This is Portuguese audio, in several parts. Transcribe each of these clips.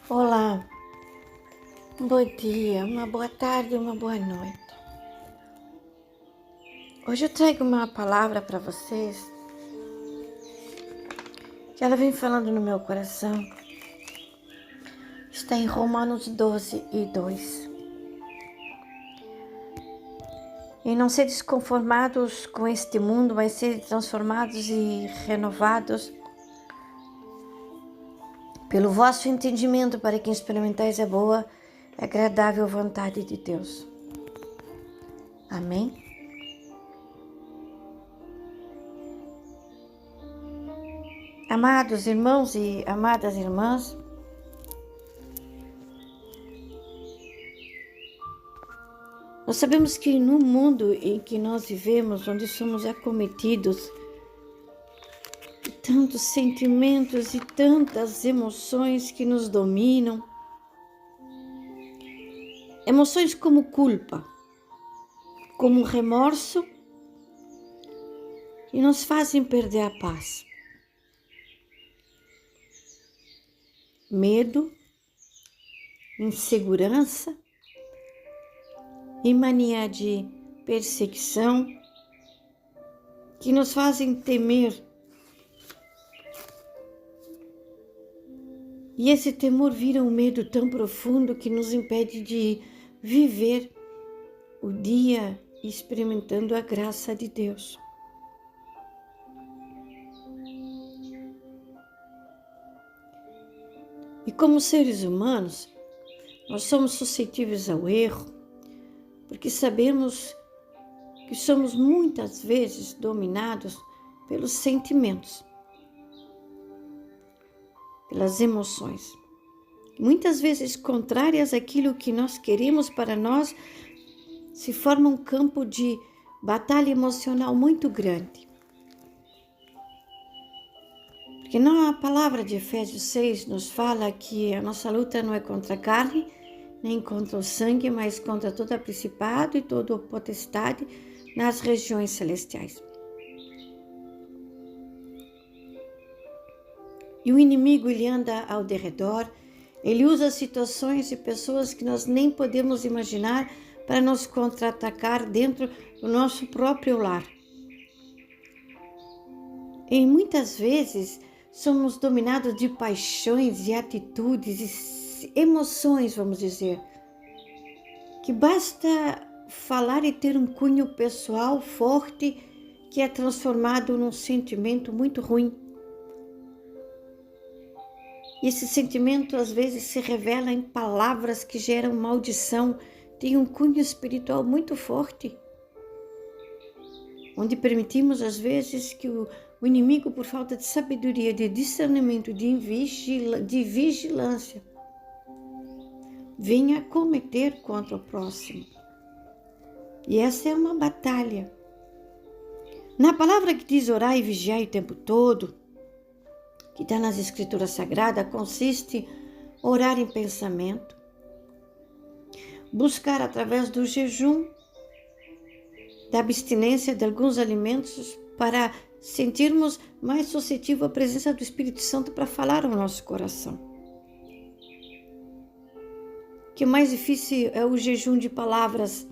Olá, um bom dia, uma boa tarde, uma boa noite. Hoje eu trago uma palavra para vocês que ela vem falando no meu coração. Está em Romanos 12:2. E não sedes conformados com este mundo, mas sedes transformados e renovados pelo vosso entendimento, para que experimentais a boa e agradável vontade de Deus. Amém? Amados irmãos e amadas irmãs, nós sabemos que no mundo em que nós vivemos, onde somos acometidos de tantos sentimentos e tantas emoções que nos dominam, emoções como culpa, como remorso, que nos fazem perder a paz, medo, insegurança e mania de perseguição, que nos fazem temer. E esse temor vira um medo tão profundo que nos impede de viver o dia experimentando a graça de Deus. E como seres humanos, nós somos suscetíveis ao erro, porque sabemos que somos muitas vezes dominados pelos sentimentos, pelas emoções, muitas vezes contrárias àquilo que nós queremos para nós, se forma um campo de batalha emocional muito grande. Porque a palavra de Efésios 6 nos fala que a nossa luta não é contra a carne, nem contra o sangue, mas contra todo principado e toda potestade nas regiões celestiais. E o inimigo, ele anda ao derredor, ele usa situações e pessoas que nós nem podemos imaginar para nos contra-atacar dentro do nosso próprio lar. E muitas vezes somos dominados de paixões e atitudes e emoções, vamos dizer, que basta falar e ter um cunho pessoal forte que é transformado num sentimento muito ruim. E esse sentimento às vezes se revela em palavras que geram maldição, tem um cunho espiritual muito forte, onde permitimos às vezes que o inimigo, por falta de sabedoria, de discernimento, de vigilância, venha cometer contra o próximo. E essa é uma batalha. Na palavra que diz orar e vigiar o tempo todo, que está nas Escrituras Sagradas, consiste orar em pensamento, buscar através do jejum, da abstinência de alguns alimentos para sentirmos mais suscetível à presença do Espírito Santo para falar ao nosso coração. Que o mais difícil é o jejum de palavras,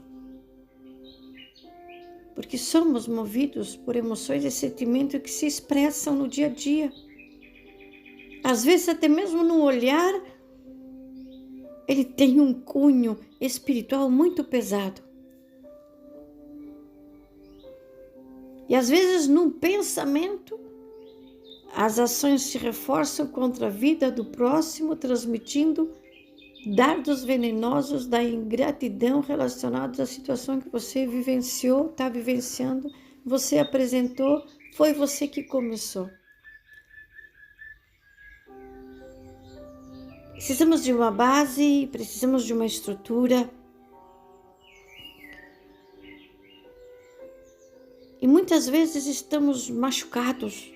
porque somos movidos por emoções e sentimentos que se expressam no dia a dia. Às vezes até mesmo no olhar, ele tem um cunho espiritual muito pesado. E às vezes no pensamento, as ações se reforçam contra a vida do próximo, transmitindo dardos venenosos da ingratidão relacionados à situação que você vivenciou, está vivenciando, você apresentou, foi você que começou. Precisamos de uma base, precisamos de uma estrutura. E muitas vezes estamos machucados,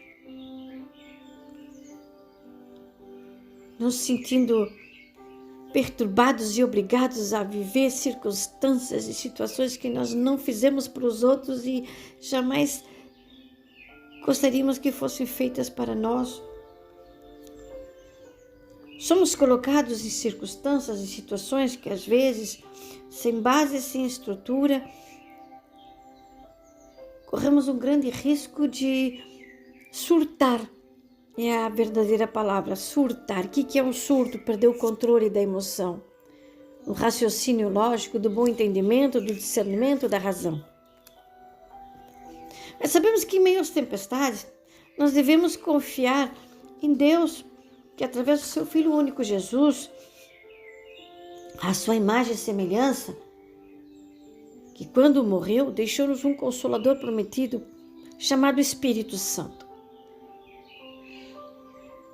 nos sentindo perturbados e obrigados a viver circunstâncias e situações que nós não fizemos para os outros e jamais gostaríamos que fossem feitas para nós. Somos colocados em circunstâncias e situações que às vezes, sem base, sem estrutura, corremos um grande risco de surtar. É a verdadeira palavra, surtar. O que é um surto? Perder o controle da emoção, o raciocínio lógico, do bom entendimento, do discernimento, da razão. Mas sabemos que em meio às tempestades, nós devemos confiar em Deus, que através do seu Filho único Jesus, a sua imagem e semelhança, que quando morreu, deixou-nos um Consolador prometido, chamado Espírito Santo.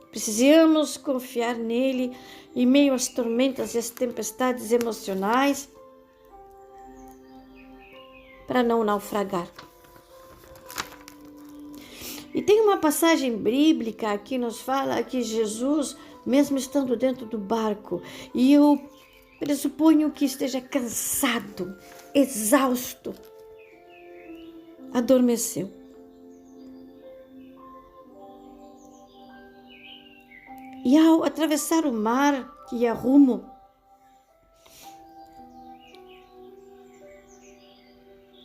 Precisamos confiar nele em meio às tormentas e às tempestades emocionais, para não naufragar. E tem uma passagem bíblica que nos fala que Jesus, mesmo estando dentro do barco, e eu pressuponho que esteja cansado, exausto, adormeceu. E ao atravessar o mar, que ia rumo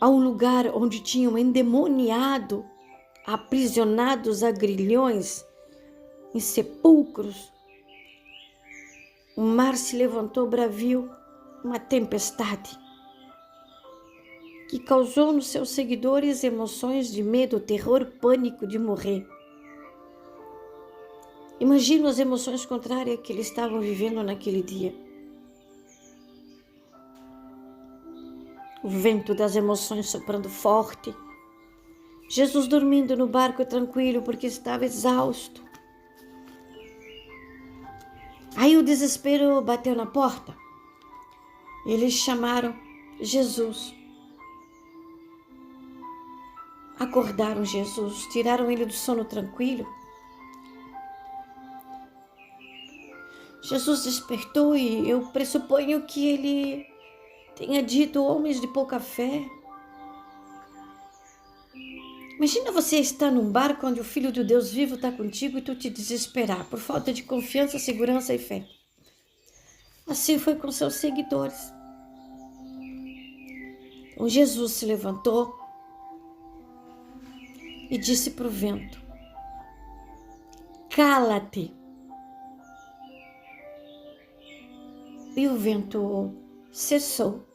a um lugar onde tinham endemoniado, aprisionados a grilhões, em sepulcros, o mar se levantou bravio, uma tempestade, que causou nos seus seguidores emoções de medo, terror, pânico de morrer. Imagino as emoções contrárias que eles estavam vivendo naquele dia. O vento das emoções soprando forte. Jesus dormindo no barco tranquilo porque estava exausto. Aí o desespero bateu na porta. Eles chamaram Jesus. Acordaram Jesus, tiraram ele do sono tranquilo. Jesus despertou e eu pressuponho que ele tenha dito: homens de pouca fé. Imagina você estar num barco onde o Filho do Deus vivo está contigo e tu te desesperar por falta de confiança, segurança e fé. Assim foi com seus seguidores. Então Jesus se levantou e disse para o vento: cala-te. E o vento cessou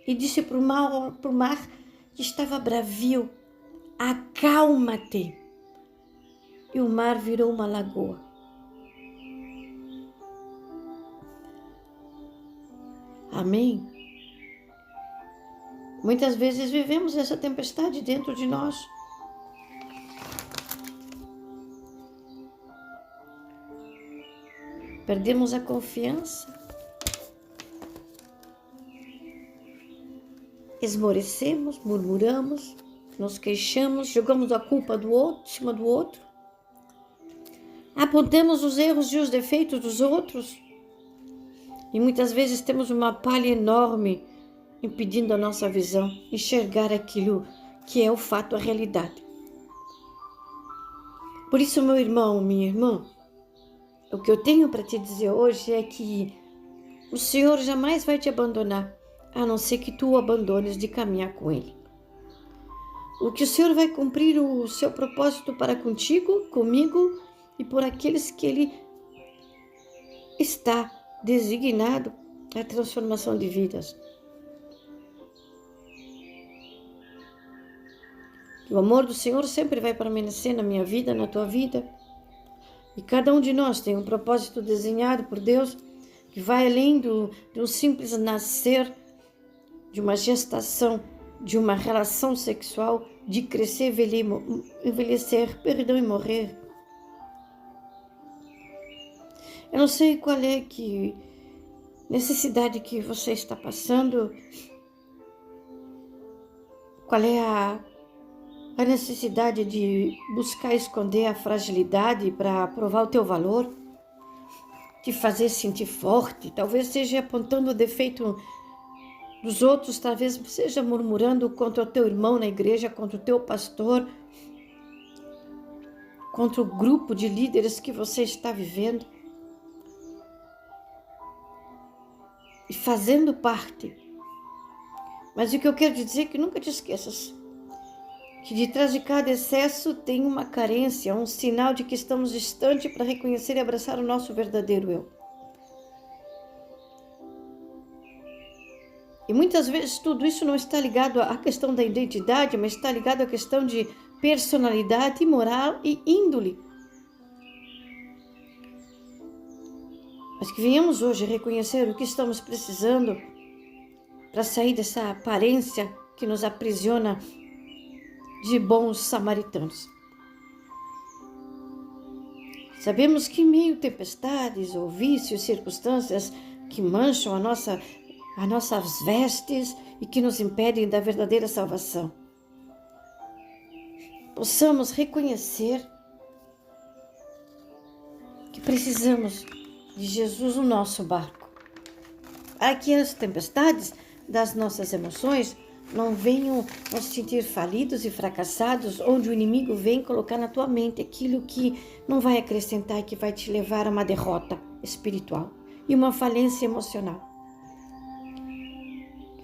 e disse para o mar que estava bravio: acalma-te. E o mar virou uma lagoa. Amém? Muitas vezes vivemos essa tempestade dentro de nós. Perdemos a confiança. Esmorecemos, murmuramos, nos queixamos, jogamos a culpa do outro, em cima do outro. Apontamos os erros e os defeitos dos outros. E muitas vezes temos uma palha enorme impedindo a nossa visão, enxergar aquilo que é o fato, a realidade. Por isso, meu irmão, minha irmã, o que eu tenho para te dizer hoje é que o Senhor jamais vai te abandonar, a não ser que tu o abandones de caminhar com Ele. O que o Senhor vai cumprir o seu propósito para contigo, comigo e por aqueles que Ele está designado à transformação de vidas. O amor do Senhor sempre vai permanecer na minha vida, na tua vida. E cada um de nós tem um propósito desenhado por Deus que vai além de um simples nascer, de uma gestação, de uma relação sexual, de crescer, envelhecer, e morrer. Eu não sei qual é que necessidade que você está passando, qual é a necessidade de buscar esconder a fragilidade para provar o teu valor, te fazer sentir forte, talvez seja apontando o defeito dos outros, talvez seja murmurando contra o teu irmão na igreja, contra o teu pastor, contra o grupo de líderes que você está vivendo. e fazendo parte. Mas o que eu quero dizer é que nunca te esqueças que de trás de cada excesso tem uma carência, um sinal de que estamos distantes para reconhecer e abraçar o nosso verdadeiro eu. E muitas vezes tudo isso não está ligado à questão da identidade, mas está ligado à questão de personalidade, moral e índole. Mas que venhamos hoje reconhecer o que estamos precisando para sair dessa aparência que nos aprisiona de bons samaritanos. Sabemos que em meio a tempestades ou vícios, circunstâncias que mancham as nossas vestes e que nos impedem da verdadeira salvação, possamos reconhecer que precisamos de Jesus no nosso barco, para que as tempestades das nossas emoções não venham nos sentir falidos e fracassados, onde o inimigo vem colocar na tua mente aquilo que não vai acrescentar e que vai te levar a uma derrota espiritual e uma falência emocional.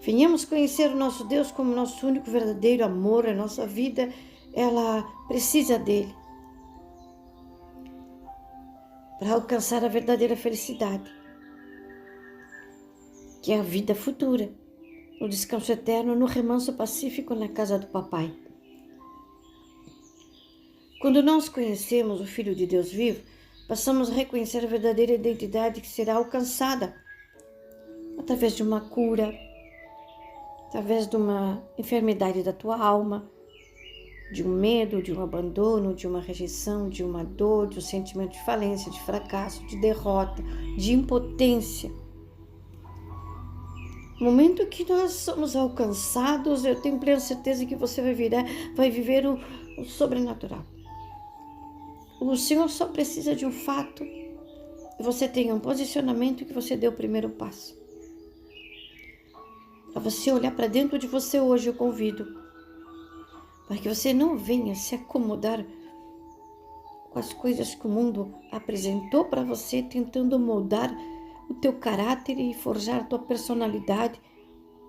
Venhamos conhecer o nosso Deus como nosso único verdadeiro amor. A nossa vida, ela precisa dele para alcançar a verdadeira felicidade, que é a vida futura, no descanso eterno, no remanso pacífico na casa do papai. Quando nós conhecemos o Filho de Deus vivo, passamos a reconhecer a verdadeira identidade que será alcançada através de uma cura, através de uma enfermidade da tua alma, de um medo, de um abandono, de uma rejeição, de uma dor, de um sentimento de falência, de fracasso, de derrota, de impotência. No momento que nós somos alcançados, eu tenho plena certeza que você vai viver o sobrenatural. O Senhor só precisa de um fato, que você tenha um posicionamento e que você dê o primeiro passo. Para você olhar para dentro de você hoje, eu convido, para que você não venha se acomodar com as coisas que o mundo apresentou para você, tentando moldar o teu caráter e forjar a tua personalidade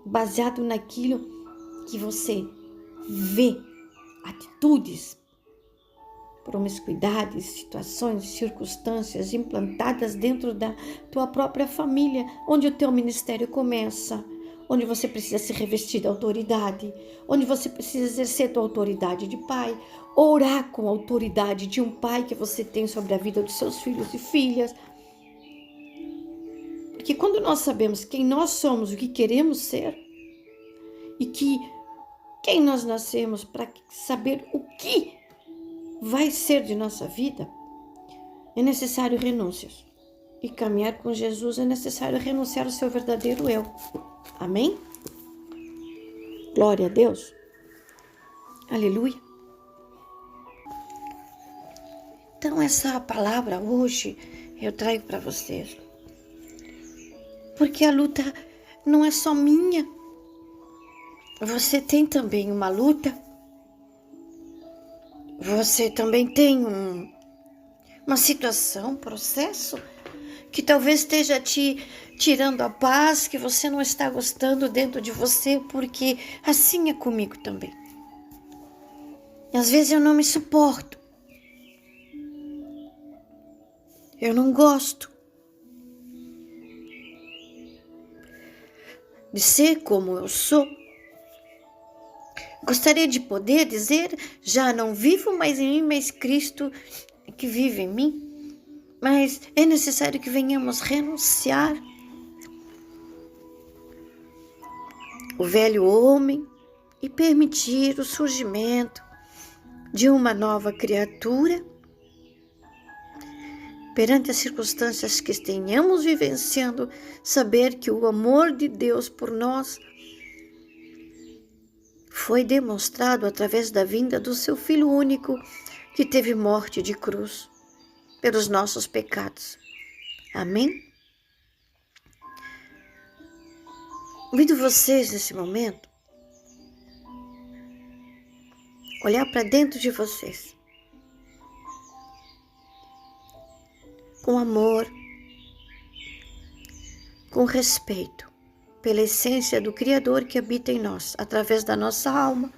baseado naquilo que você vê, atitudes, promiscuidades, situações, circunstâncias implantadas dentro da tua própria família, onde o teu ministério começa, onde você precisa se revestir da autoridade, onde você precisa exercer tua autoridade de pai, orar com a autoridade de um pai que você tem sobre a vida dos seus filhos e filhas. Porque quando nós sabemos quem nós somos, o que queremos ser, e que quem nós nascemos para saber o que vai ser de nossa vida, é necessário renúncias. E caminhar com Jesus é necessário renunciar ao seu verdadeiro eu. Amém? Glória a Deus. Aleluia. Então essa palavra hoje eu trago para vocês. Porque a luta não é só minha. Você tem também uma luta. Você também tem uma situação, um processo que talvez esteja te tirando a paz, que você não está gostando dentro de você, porque assim é comigo também. E às vezes eu não me suporto. Eu não gosto de ser como eu sou. Gostaria de poder dizer, já não vivo mais em mim, mas Cristo que vive em mim. Mas é necessário que venhamos renunciar o velho homem e permitir o surgimento de uma nova criatura perante as circunstâncias que tenhamos vivenciando, saber que o amor de Deus por nós foi demonstrado através da vinda do seu Filho único, que teve morte de cruz pelos nossos pecados. Amém? Convido vocês nesse momento olhar para dentro de vocês com amor, com respeito pela essência do Criador que habita em nós, através da nossa alma,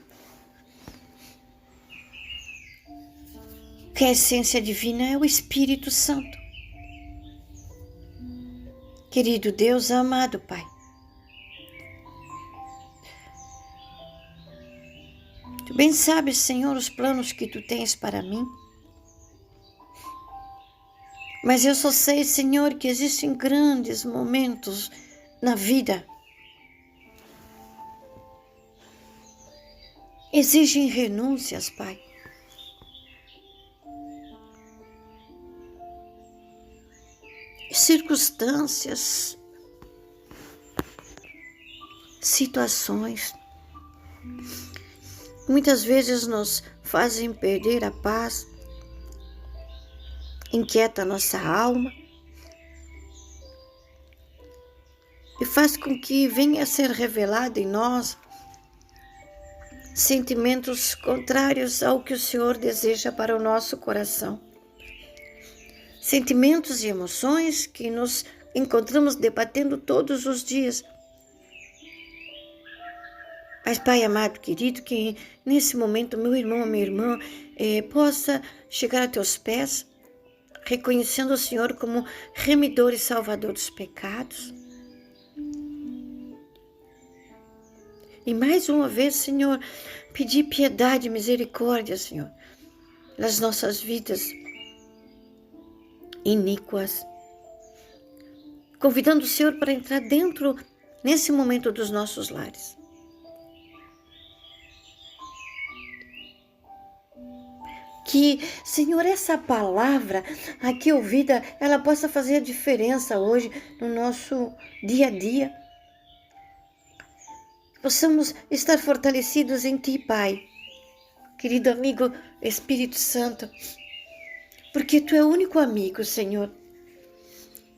que a essência divina é o Espírito Santo. Querido Deus, amado Pai, Tu bem sabes, Senhor, os planos que Tu tens para mim. Mas eu só sei, Senhor, que existem grandes momentos na vida. Exigem renúncias, Pai. Circunstâncias, situações, muitas vezes nos fazem perder a paz, inquieta a nossa alma e faz com que venha a ser revelado em nós sentimentos contrários ao que o Senhor deseja para o nosso coração. Sentimentos e emoções que nos encontramos debatendo todos os dias. Mas, Pai amado, querido, que nesse momento meu irmão, minha irmã, possa chegar a Teus pés, reconhecendo o Senhor como remidor e salvador dos pecados. E mais uma vez, Senhor, pedir piedade e misericórdia, Senhor, nas nossas vidas iníquas, convidando o Senhor para entrar dentro, nesse momento, dos nossos lares. Que, Senhor, essa palavra aqui ouvida, ela possa fazer a diferença hoje no nosso dia a dia. Possamos estar fortalecidos em Ti, Pai. Querido amigo Espírito Santo, porque Tu é o único amigo, Senhor,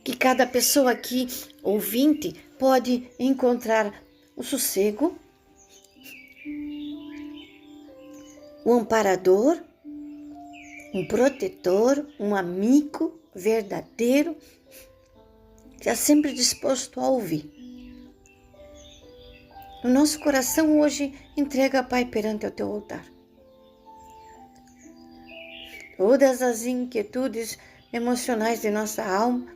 que cada pessoa aqui, ouvinte, pode encontrar o sossego, o amparador, um protetor, um amigo verdadeiro, que está sempre disposto a ouvir. O nosso coração hoje entrega, Pai, perante o Teu altar. Todas as inquietudes emocionais de nossa alma,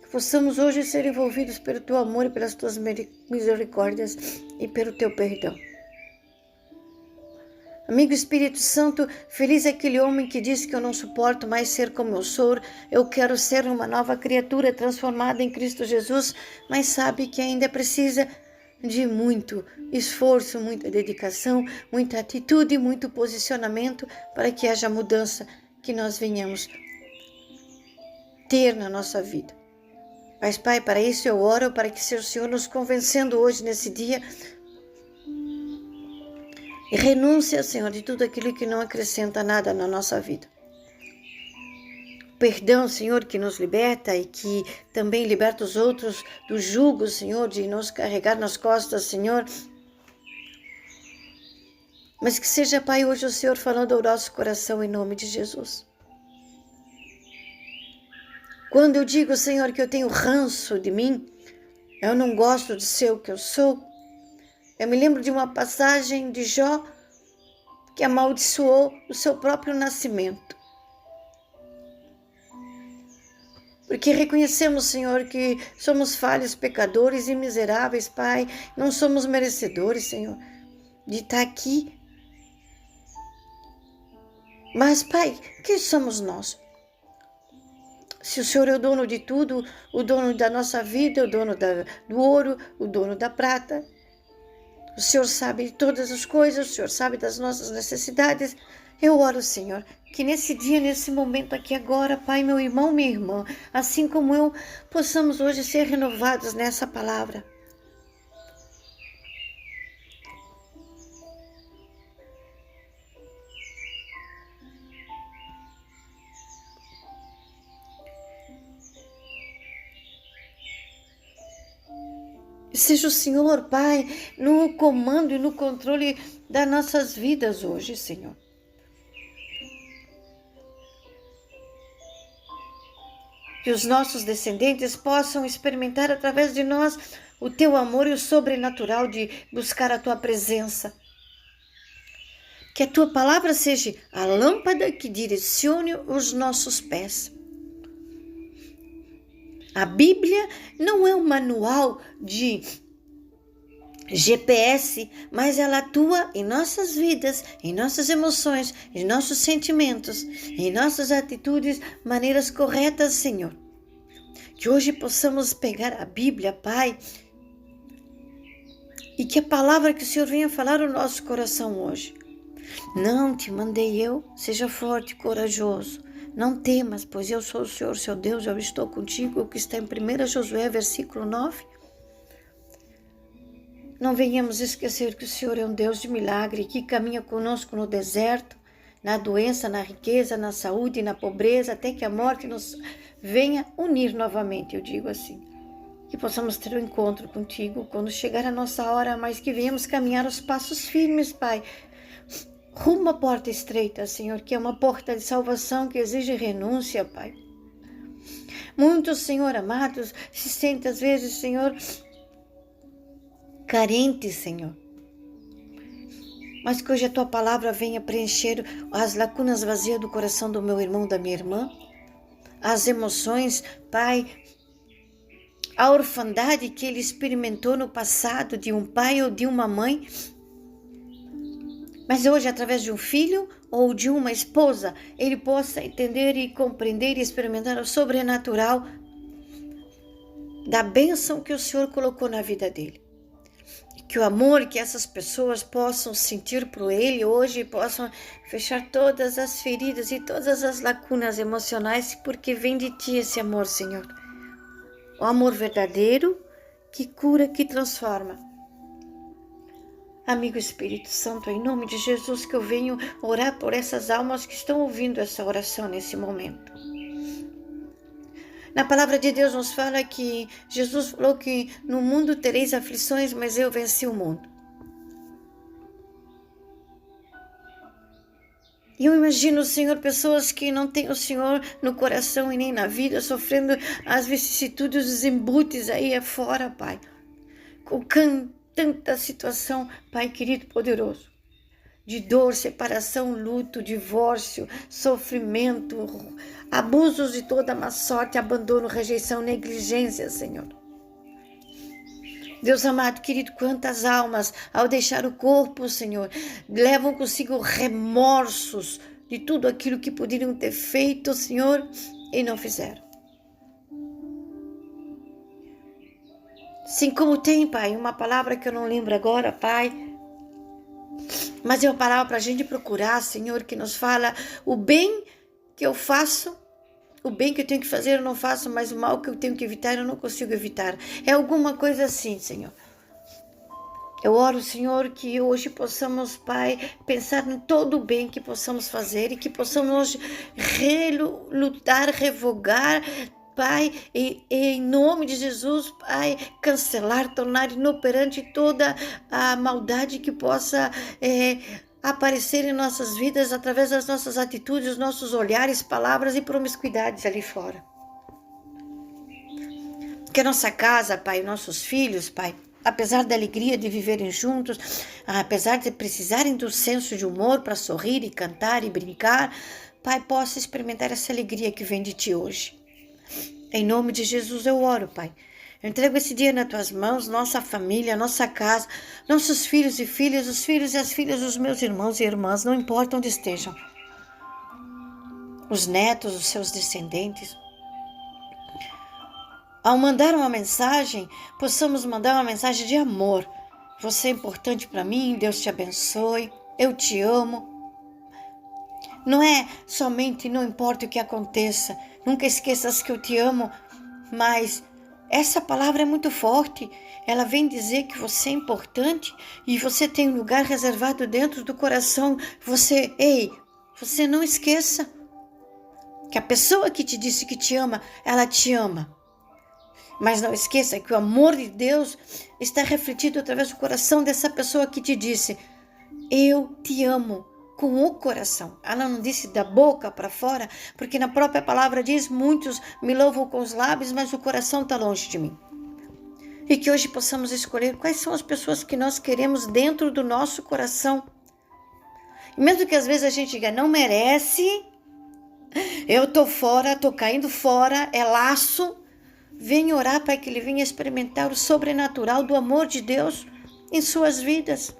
que possamos hoje ser envolvidos pelo Teu amor e pelas Tuas misericórdias e pelo Teu perdão. Amigo Espírito Santo, feliz é aquele homem que diz que eu não suporto mais ser como eu sou, eu quero ser uma nova criatura transformada em Cristo Jesus, mas sabe que ainda precisa de muito esforço, muita dedicação, muita atitude, muito posicionamento para que haja mudança que nós venhamos ter na nossa vida. Mas, Pai, para isso eu oro, para que seja o Senhor nos convencendo hoje, nesse dia, e renúncia, Senhor, de tudo aquilo que não acrescenta nada na nossa vida. Perdão, Senhor, que nos liberta e que também liberta os outros do jugo, Senhor, de nos carregar nas costas, Senhor. Mas que seja, Pai, hoje o Senhor falando ao nosso coração em nome de Jesus. Quando eu digo, Senhor, que eu tenho ranço de mim, eu não gosto de ser o que eu sou, eu me lembro de uma passagem de Jó que amaldiçoou o seu próprio nascimento. Porque reconhecemos, Senhor, que somos falhos, pecadores e miseráveis, Pai. Não somos merecedores, Senhor, de estar aqui. Mas, Pai, quem somos nós? Se o Senhor é o dono de tudo, o dono da nossa vida, o dono do ouro, o dono da prata, o Senhor sabe de todas as coisas, o Senhor sabe das nossas necessidades. Eu oro, Senhor, que nesse dia, nesse momento aqui agora, Pai, meu irmão, minha irmã, assim como eu, possamos hoje ser renovados nessa palavra. Seja o Senhor, Pai, no comando e no controle das nossas vidas hoje, Senhor. que os nossos descendentes possam experimentar através de nós o teu amor e o sobrenatural de buscar a tua presença. Que a tua palavra seja a lâmpada que direcione os nossos pés. A Bíblia não é um manual de GPS, mas ela atua em nossas vidas, em nossas emoções, em nossos sentimentos, em nossas atitudes, maneiras corretas, Senhor. Que hoje possamos pegar a Bíblia, Pai, e que a palavra que o Senhor venha falar no nosso coração hoje. Não te mandei eu, seja forte e corajoso. Não temas, pois eu sou o Senhor, seu Deus, eu estou contigo, o que está em 1 Josué, versículo 9. Não venhamos esquecer que o Senhor é um Deus de milagre, que caminha conosco no deserto, na doença, na riqueza, na saúde, na pobreza, até que a morte nos venha unir novamente, eu digo assim. Que possamos ter um encontro contigo quando chegar a nossa hora, mas que venhamos caminhar os passos firmes, Pai, rumo à porta estreita, Senhor, que é uma porta de salvação que exige renúncia, Pai. Muitos, Senhor, amados, se sentem às vezes, Senhor, carentes, Senhor. Mas que hoje a tua palavra venha preencher as lacunas vazias do coração do meu irmão, da minha irmã, as emoções, Pai, a orfandade que ele experimentou no passado de um pai ou de uma mãe, mas hoje, através de um filho ou de uma esposa, ele possa entender e compreender e experimentar o sobrenatural da bênção que o Senhor colocou na vida dele. E que o amor que essas pessoas possam sentir por ele hoje possam fechar todas as feridas e todas as lacunas emocionais, porque vem de ti esse amor, Senhor. O amor verdadeiro que cura, que transforma. Amigo Espírito Santo, em nome de Jesus, que eu venho orar por essas almas que estão ouvindo essa oração nesse momento. Na palavra de Deus nos fala que Jesus falou que no mundo tereis aflições, mas eu venci o mundo. E eu imagino, Senhor, pessoas que não têm o Senhor no coração e nem na vida, sofrendo as vicissitudes, os embutes aí fora, Pai. Com tanta situação, Pai querido, poderoso, de dor, separação, luto, divórcio, sofrimento, abusos de toda má sorte, abandono, rejeição, negligência, Senhor. Deus amado, querido, quantas almas, ao deixar o corpo, Senhor, levam consigo remorsos de tudo aquilo que poderiam ter feito, Senhor, e não fizeram. Assim como tem, Pai, uma palavra que eu não lembro agora, Pai, mas é uma palavra para a gente procurar, Senhor, que nos fala o bem que eu faço, o bem que eu tenho que fazer eu não faço, mas o mal que eu tenho que evitar eu não consigo evitar. É alguma coisa assim, Senhor. Eu oro, Senhor, que hoje possamos, Pai, pensar em todo o bem que possamos fazer e que possamos hoje relutar, revogar, Pai, e em nome de Jesus, Pai, cancelar, tornar inoperante toda a maldade que possa aparecer em nossas vidas através das nossas atitudes, nossos olhares, palavras e promiscuidades ali fora. Que a nossa casa, Pai, nossos filhos, Pai, apesar da alegria de viverem juntos, apesar de precisarem do senso de humor para sorrir e cantar e brincar, Pai, possa experimentar essa alegria que vem de Ti hoje. Em nome de Jesus eu oro, Pai. Eu entrego esse dia nas Tuas mãos, nossa família, nossa casa, nossos filhos e filhas, os filhos e as filhas dos meus irmãos e irmãs, não importa onde estejam. Os netos, os seus descendentes. Ao mandar uma mensagem, possamos mandar uma mensagem de amor. Você é importante para mim, Deus te abençoe, eu te amo. Não é somente não importa o que aconteça, nunca esqueças que eu te amo, mas essa palavra é muito forte. Ela vem dizer que você é importante e você tem um lugar reservado dentro do coração. Você não esqueça que a pessoa que te disse que te ama, ela te ama. Mas não esqueça que o amor de Deus está refletido através do coração dessa pessoa que te disse: eu te amo. com o coração. Ela não disse da boca para fora, porque na própria palavra diz: muitos me louvam com os lábios, mas o coração está longe de mim. E que hoje possamos escolher quais são as pessoas que nós queremos dentro do nosso coração. E mesmo que às vezes a gente diga, não merece, eu tô fora, tô caindo fora, é laço, venha orar para que ele venha experimentar o sobrenatural do amor de Deus em suas vidas.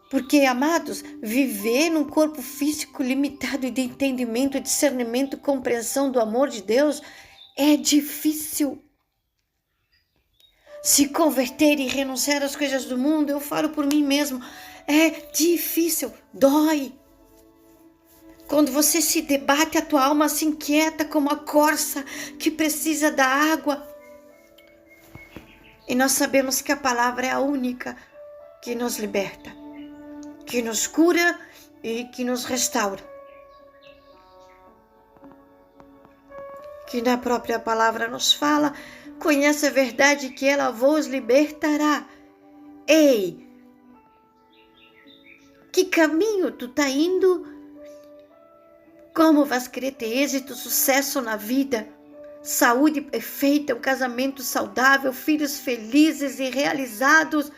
Porque, amados, viver num corpo físico limitado de entendimento, discernimento, compreensão do amor de Deus é difícil. Se converter e renunciar às coisas do mundo, eu falo por mim mesmo, é difícil, dói. Quando você se debate, a tua alma se inquieta como a corça que precisa da água. E nós sabemos que a palavra é a única que nos liberta, que nos cura e que nos restaura. Que na própria palavra nos fala, conhece a verdade que ela vos libertará. Ei, que caminho tu tá indo? Como vais querer ter êxito, sucesso na vida? Saúde perfeita, um casamento saudável, filhos felizes e realizados.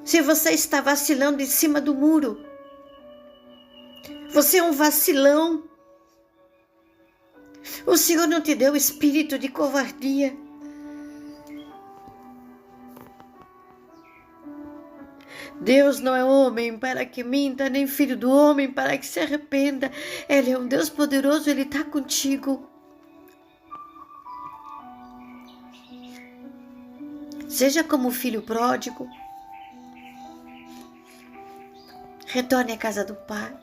Se você está vacilando em cima do muro, você é um vacilão. O Senhor não te deu espírito de covardia. Deus não é homem para que minta, nem filho do homem para que se arrependa. Ele é um Deus poderoso, Ele está contigo. Seja como o filho pródigo. Retorne à casa do Pai.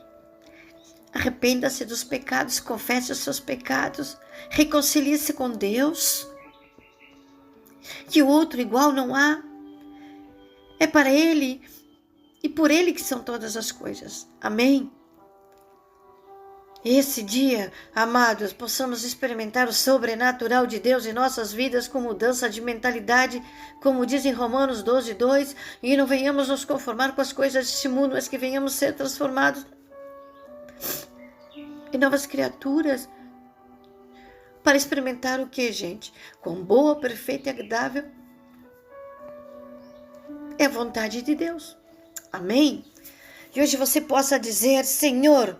Arrependa-se dos pecados, confesse os seus pecados. Reconcilie-se com Deus. Que o outro igual não há. É para Ele e por Ele que são todas as coisas. Amém? Esse dia, amados, possamos experimentar o sobrenatural de Deus em nossas vidas com mudança de mentalidade, como diz em Romanos 12:2, e não venhamos nos conformar com as coisas deste mundo, mas que venhamos ser transformados em novas criaturas, para experimentar o que, gente? Quão boa, perfeita e agradável é a vontade de Deus. Amém? E hoje você possa dizer: Senhor,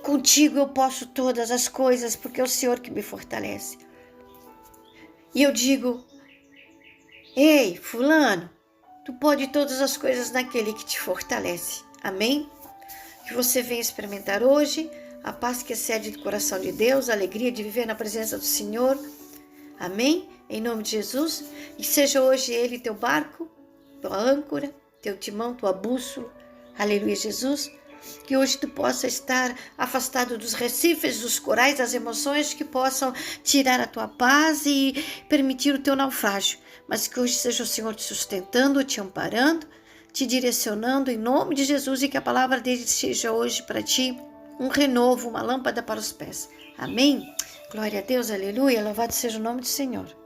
contigo eu posso todas as coisas, porque é o Senhor que me fortalece. E eu digo: ei, fulano, tu pode todas as coisas naquele que te fortalece. Amém? Que você venha experimentar hoje a paz que excede do coração de Deus, a alegria de viver na presença do Senhor. Amém? Em nome de Jesus. E seja hoje Ele teu barco, tua âncora, teu timão, tua bússola. Aleluia, Jesus. Que hoje tu possa estar afastado dos recifes, dos corais, das emoções que possam tirar a tua paz e permitir o teu naufrágio. Mas que hoje seja o Senhor te sustentando, te amparando, te direcionando em nome de Jesus, e que a palavra dele seja hoje para ti um renovo, uma lâmpada para os pés. Amém? Glória a Deus, aleluia, louvado seja o nome do Senhor.